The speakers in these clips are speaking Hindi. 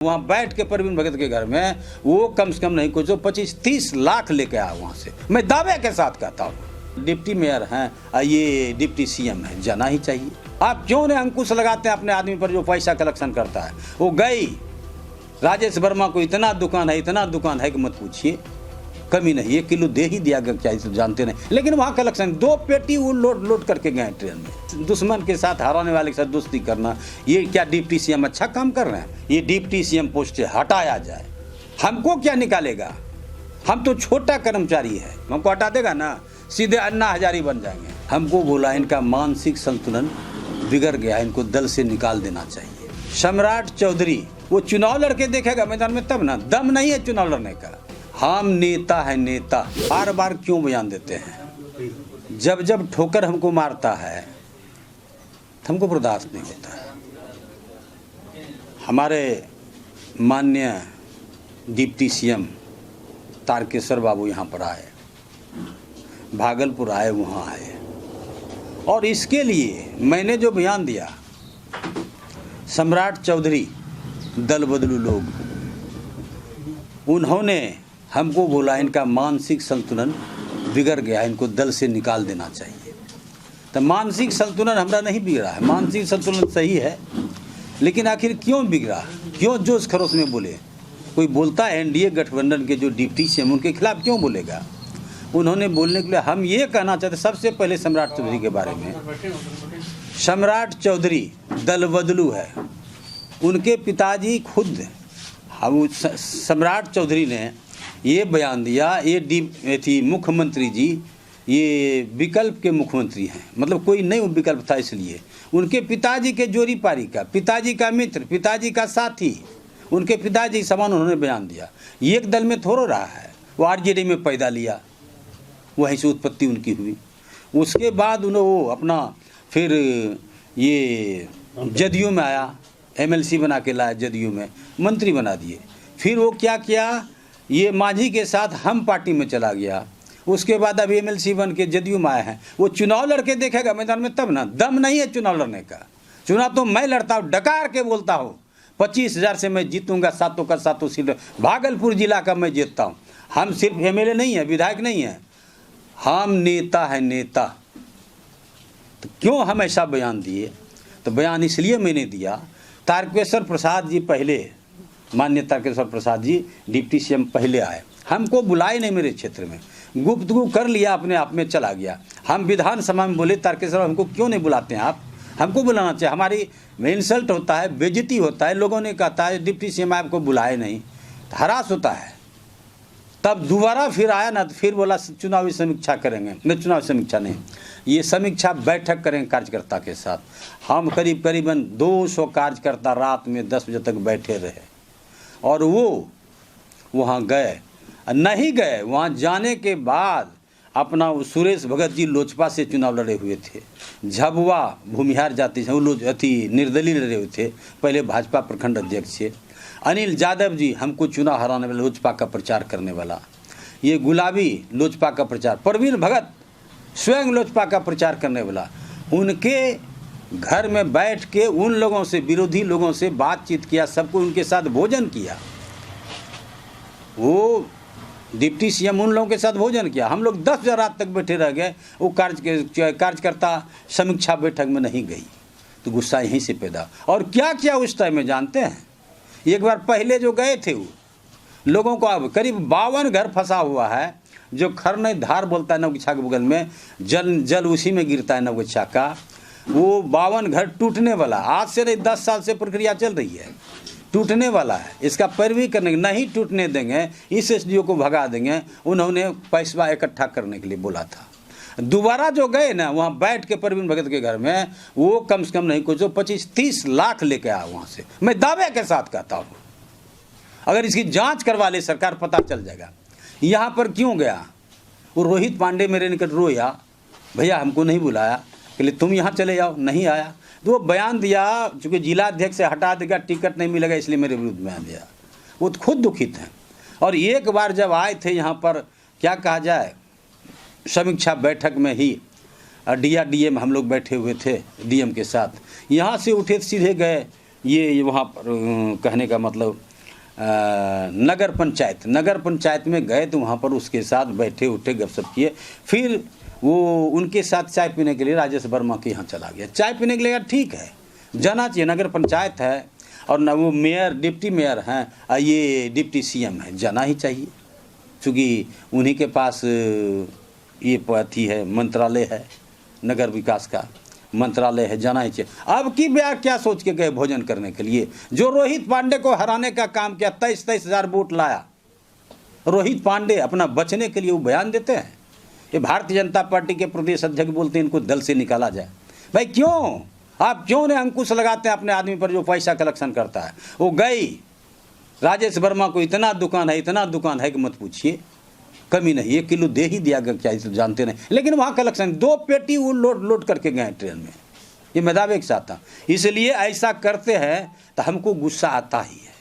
वहाँ बैठ के परवीन भगत के घर में वो कम से कम नहीं कुछ 25-30 लाख लेके आया वहाँ से। मैं दावे के साथ कहता हूँ डिप्टी मेयर हैं, ये डिप्टी सीएम है, जाना ही चाहिए। आप क्यों नहीं अंकुश लगाते हैं अपने आदमी पर जो पैसा कलेक्शन करता है? वो गई राजेश वर्मा को इतना दुकान है कि मत पूछिए, कमी नहीं, 1 किलो दे ही दिया गया क्या तो जानते नहीं, लेकिन वहाँ कलेक्शन 2 पेटी वो लोड करके गए ट्रेन में। दुश्मन के साथ, हराने वाले के साथ दोस्ती करना, ये क्या डिप्टी सीएम अच्छा काम कर रहे हैं? ये डिप्टी सीएम पोस्ट से हटाया जाए, हमको क्या निकालेगा? हम तो छोटा कर्मचारी है, हमको हटा देगा ना, सीधे अन्ना हजारी बन जाएंगे। हमको बोला इनका मानसिक संतुलन बिगड़ गया, इनको दल से निकाल देना चाहिए। सम्राट चौधरी वो चुनाव लड़के देखेगा मैदान में तब ना, दम नहीं है चुनाव लड़ने का। हम नेता है नेता, बार बार क्यों बयान देते हैं? जब जब ठोकर हमको मारता है तो हमको बर्दाश्त नहीं होता है। हमारे माननीय डिप्टी सीएम तारकेश्वर बाबू यहाँ पर आए, भागलपुर आए, वहाँ आए, और इसके लिए मैंने जो बयान दिया, सम्राट चौधरी दल बदलू लोग, उन्होंने हमको बोला इनका मानसिक संतुलन बिगड़ गया, इनको दल से निकाल देना चाहिए। तो मानसिक संतुलन हमारा नहीं बिगड़ा है, मानसिक संतुलन सही है, लेकिन आखिर क्यों बिगड़ा, क्यों जोश खरोश में बोले? कोई बोलता है एनडीए गठबंधन के जो डिप्टी सीएम उनके खिलाफ क्यों बोलेगा? उन्होंने बोलने के लिए हम ये कहना चाहते सबसे पहले सम्राट चौधरी के बारे में। सम्राट चौधरी दल बदलू है, उनके पिताजी खुद सम्राट चौधरी ने ये बयान दिया, ये थी मुख्यमंत्री जी, ये विकल्प के मुख्यमंत्री हैं, मतलब कोई नहीं विकल्प था, इसलिए उनके पिताजी के जोरी पारी का, पिताजी का मित्र, पिताजी का साथी, उनके पिताजी समान उन्होंने बयान दिया। एक दल में थोड़ा रहा है, वो आरजेडी में पैदा लिया, वहीं से उत्पत्ति उनकी हुई। उसके बाद उन्होंने अपना फिर ये जदयू में आया, एमएलसी बना के लाया, जदयू में मंत्री बना दिए। फिर वो क्या किया, ये मांझी के साथ हम पार्टी में चला गया। उसके बाद अब एमएलसी बन के जदयू में आए हैं। वो चुनाव लड़के देखेगा मैदान में तब ना, दम नहीं है चुनाव लड़ने का। चुनाव तो मैं लड़ता हूँ, डकार के बोलता हूँ, 25,000 से मैं जीतूंगा, सातों का सातों सीट भागलपुर जिला का मैं जीतता हूँ। हम सिर्फ एमएलए नहीं है, विधायक नहीं है, हम नेता है नेता। तो क्यों हम ऐसा बयान दिए? तो बयान इसलिए मैंने दिया, तारकेश्वर प्रसाद जी पहले, माननीय तारकेश्वर प्रसाद जी डिप्टी सीएम पहले आए, हमको बुलाए नहीं, मेरे क्षेत्र में गुफ्तगू कर लिया, अपने आप में चला गया। हम विधानसभा में बोले तारकेश्वर हमको क्यों नहीं बुलाते हैं आप, हमको बुलाना चाहिए, हमारी इंसल्ट होता है, बेइज्जती होता है, लोगों ने कहता है डिप्टी सीएम आपको बुलाए नहीं, हरास होता है। तब दोबारा फिर आया ना, तो फिर बोला चुनावी समीक्षा करेंगे। नहीं, चुनावी समीक्षा नहीं, ये समीक्षा बैठक करेंगे कार्यकर्ता के साथ। हम करीबन 200 कार्यकर्ता रात में 10 बजे तक बैठे रहे, और वो वहाँ गए नहीं गए। वहाँ जाने के बाद अपना सुरेश भगत जी लोजपा से चुनाव लड़े हुए थे, झबुआ भूमिहार जाति से वो निर्दलीय लड़े हुए थे, पहले भाजपा प्रखंड अध्यक्ष थे। अनिल यादव जी हमको चुनाव हराने वाला, लोजपा का प्रचार करने वाला, ये गुलाबी लोजपा का प्रचार, परवीन भगत स्वयं लोजपा का प्रचार करने वाला, उनके घर में बैठ के उन लोगों से, विरोधी लोगों से बातचीत किया, सबको उनके साथ भोजन किया। वो डिप्टी सीएम उन लोगों के साथ भोजन किया। हम लोग 10 बजे रात तक बैठे रह गए, वो कार्यकर्ता समीक्षा बैठक में नहीं गई, तो गुस्सा यहीं से पैदा। और क्या किया उस टाइम में जानते हैं? एक बार पहले जो गए थे वो लोगों को, अब करीब 52 घर फंसा हुआ है, जो खरनई धार बोलता है नवगछा के बगल में, जल उसी में गिरता है नवगछा का, वो 52 घर टूटने वाला, आज से नहीं 10 साल से प्रक्रिया चल रही है, टूटने वाला है। इसका पैरवी करने, नहीं टूटने देंगे, इस एसडीओ को भगा देंगे। उन्होंने पैसा इकट्ठा करने के लिए बोला था। दोबारा जो गए ना, वहाँ बैठ के परवीन भगत के घर में, वो कम से कम नहीं कुछ 25-30 लाख लेके आया वहाँ से। मैं दावे के साथ कहता हूँ, अगर इसकी जांच करवा ले सरकार, पता चल जाएगा यहाँ पर क्यों गया। वो रोहित पांडे मेरे निकट रोया, भैया हमको नहीं बुलाया, कहले तुम यहाँ चले जाओ, नहीं आया। तो वो बयान दिया, चूँकि जिला अध्यक्ष से हटा देगा, टिकट नहीं मिलेगा, इसलिए मेरे विरुद्ध बयान दिया। वो तो खुद दुखित हैं। और एक बार जब आए थे यहाँ पर, क्या कहा जाए, समीक्षा बैठक में ही डीएम हम लोग बैठे हुए थे डीएम के साथ, यहाँ से उठे सीधे गए ये वहाँ पर, कहने का मतलब नगर पंचायत में गए तो वहाँ पर उसके साथ बैठे उठे गपशप किए। फिर वो उनके साथ चाय पीने के लिए राजेश वर्मा के यहाँ चला गया। चाय पीने के लिए ठीक है, जाना चाहिए, नगर पंचायत है और न वो मेयर डिप्टी मेयर हैं, ये डिप्टी सीएम है, जाना ही चाहिए, क्योंकि उन्हीं के पास ये अथी है, मंत्रालय है, नगर विकास का मंत्रालय है, जाना ही चाहिए। अब की ब्याह क्या सोच के गए भोजन करने के लिए? जो रोहित पांडे को हराने का काम किया, 23 हज़ार वोट लाया रोहित पांडे, अपना बचने के लिए वो बयान देते हैं। ये भारतीय जनता पार्टी के प्रदेश अध्यक्ष बोलते हैं इनको दल से निकाला जाए। भाई क्यों, आप क्यों ने अंकुश लगाते हैं अपने आदमी पर जो पैसा कलेक्शन करता है? वो गई राजेश वर्मा को इतना दुकान है कि मत पूछिए, कमी नहीं, 1 किलो दे ही दिया गया, क्या तो जानते नहीं, लेकिन वहाँ कलेक्शन 2 पेटी वो लोड करके गए ट्रेन में। ये मैं दावे के साथ था। इसलिए ऐसा करते हैं तो हमको गुस्सा आता ही है।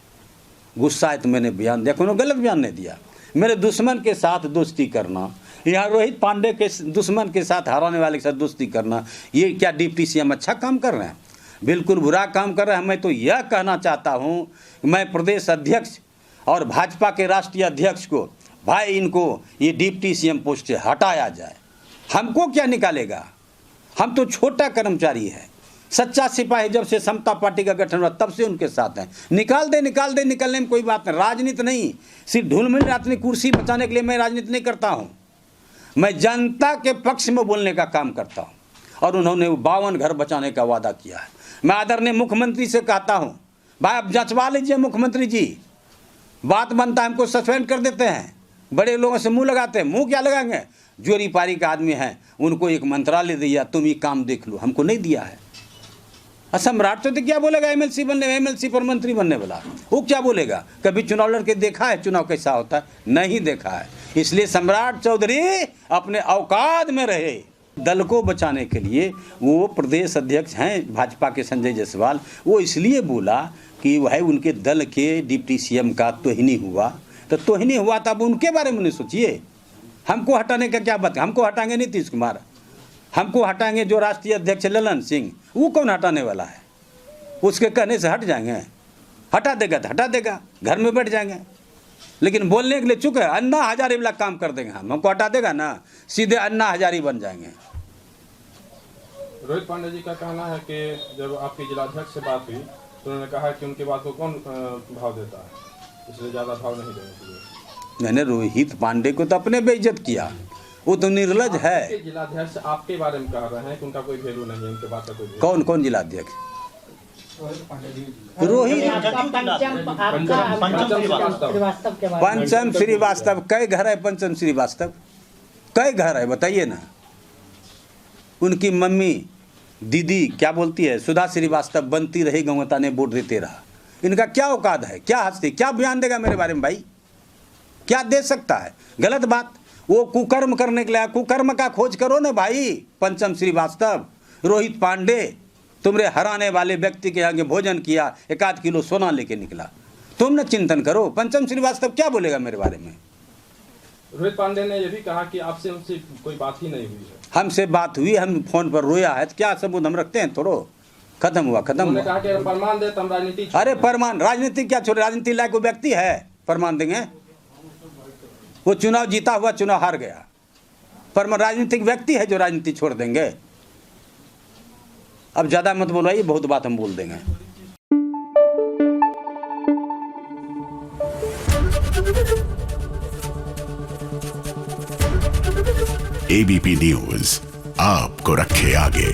गुस्सा है तो मैंने बयान दिया, कोनो गलत बयान नहीं दिया। मेरे दुश्मन के साथ दोस्ती करना, यहाँ रोहित पांडे के दुश्मन के साथ, हराने वाले के साथ दोस्ती करना, ये क्या डिप्टी सीएम अच्छा काम कर रहे हैं? बिल्कुल बुरा काम कर रहे हैं। मैं तो यह कहना चाहता हूँ, मैं प्रदेश अध्यक्ष और भाजपा के राष्ट्रीय अध्यक्ष को, भाई इनको ये डिप्टी सीएम पोस्ट से हटाया जाए। हमको क्या निकालेगा? हम तो छोटा कर्मचारी है। सच्चा सिपाही जब से समता पार्टी का गठन हुआ तब से उनके साथ हैं। निकाल दे, निकलने में कोई बात नहीं। राजनीति नहीं, सिर्फ ढुलमिल अपनी कुर्सी बचाने के लिए मैं राजनीति नहीं करता हूँ। मैं जनता के पक्ष में बोलने का काम करता हूँ। और उन्होंने 52 घर बचाने का वादा किया है। मैं आदरणीय मुख्यमंत्री से कहता हूँ, भाई अब जंचवा लीजिए मुख्यमंत्री जी, बात बनता है, हमको सस्पेंड कर देते हैं। बड़े लोगों से मुंह लगाते हैं, मुंह क्या लगाएंगे? जोरी पारी का आदमी है, उनको एक मंत्रालय दिया, तुम ये काम देख लो, हमको नहीं दिया है। सम्राट तो क्या बोलेगा? एमएलसी पर मंत्री बनने वाला, वो क्या बोलेगा? कभी चुनाव लड़के देखा है चुनाव कैसा होता है? नहीं देखा है। इसलिए सम्राट चौधरी अपने औकात में रहे। दल को बचाने के लिए वो प्रदेश अध्यक्ष हैं भाजपा के संजय जायसवाल, वो इसलिए बोला कि वह उनके दल के डिप्टी सीएम का तोहिनी हुआ, तो तोहिनी हुआ तब उनके बारे में नहीं सोचिए। हमको हटाने का क्या बात? हमको हटाएंगे नीतीश कुमार, हमको हटाएंगे जो राष्ट्रीय अध्यक्ष ललन सिंह, वो कौन हटाने वाला है? उसके कहने से हट जाएंगे? हटा देगा तो हटा देगा, घर में बैठ जाएंगे। लेकिन बोलने के लिए चुप है। अन्ना हजारी वाला काम कर देंगे हमको हटा देगा ना, सीधे अन्ना हजारी बन जाएंगे। रोहित पांडे जी का कहना है कि जब आपके जिलाध्यक्ष से बात हुई तो उन्होंने कहा कि उनके बात को कौन भाव देता है, इसलिए ज़्यादा भाव नहीं देने के लिए। मैंने रोहित पांडे को तो अपने बेइज्जत किया, वो तो निर्लज है। जिलाध्यक्ष आपके बारे में कह रहे हैं कि उनका कोई वैल्यू नहीं है, उनके बात का कोई। कौन जिलाध्यक्ष? रोहित पंचम श्रीवास्तव। कई घर है पंचम श्रीवास्तव? कई घर है बताइए ना? उनकी मम्मी दीदी क्या बोलती है, सुधा श्रीवास्तव बनती रही, गंगवता ने वोट देते रहा। इनका क्या औकात है? क्या हस्ती, क्या बयान देगा मेरे बारे में? भाई क्या दे सकता है? गलत बात। वो कुकर्म करने के लिए, कुकर्म का खोज करो ना भाई। पंचम श्रीवास्तव, रोहित पांडे, तुमरे हराने वाले व्यक्ति के आगे भोजन किया, 1 किलो सोना लेके निकला। तुम न चिंतन करो। पंचम श्रीवास्तव क्या बोलेगा मेरे बारे में? रोहित पांडे ने यह भी कहा कि आपसे उनसे कोई बात ही नहीं हुई है। हमसे बात हुई, हम फोन पर रोया है, तो क्या सबूत हम रखते हैं? थोड़ो खत्म हुआ, खत्म हुआ। कहा कि प्रमाण दे, तुम राजनीति। अरे प्रमाण, राजनीति क्या छोड़े? राजनीति लायक कोई व्यक्ति है प्रमाण देंगे? वो चुनाव जीता हुआ, चुनाव हार गया। पर राजनीतिक व्यक्ति है जो राजनीति छोड़ देंगे? अब ज्यादा मत बोलाइए, बहुत बात हम बोल देंगे। एबीपी न्यूज आपको रखे आगे।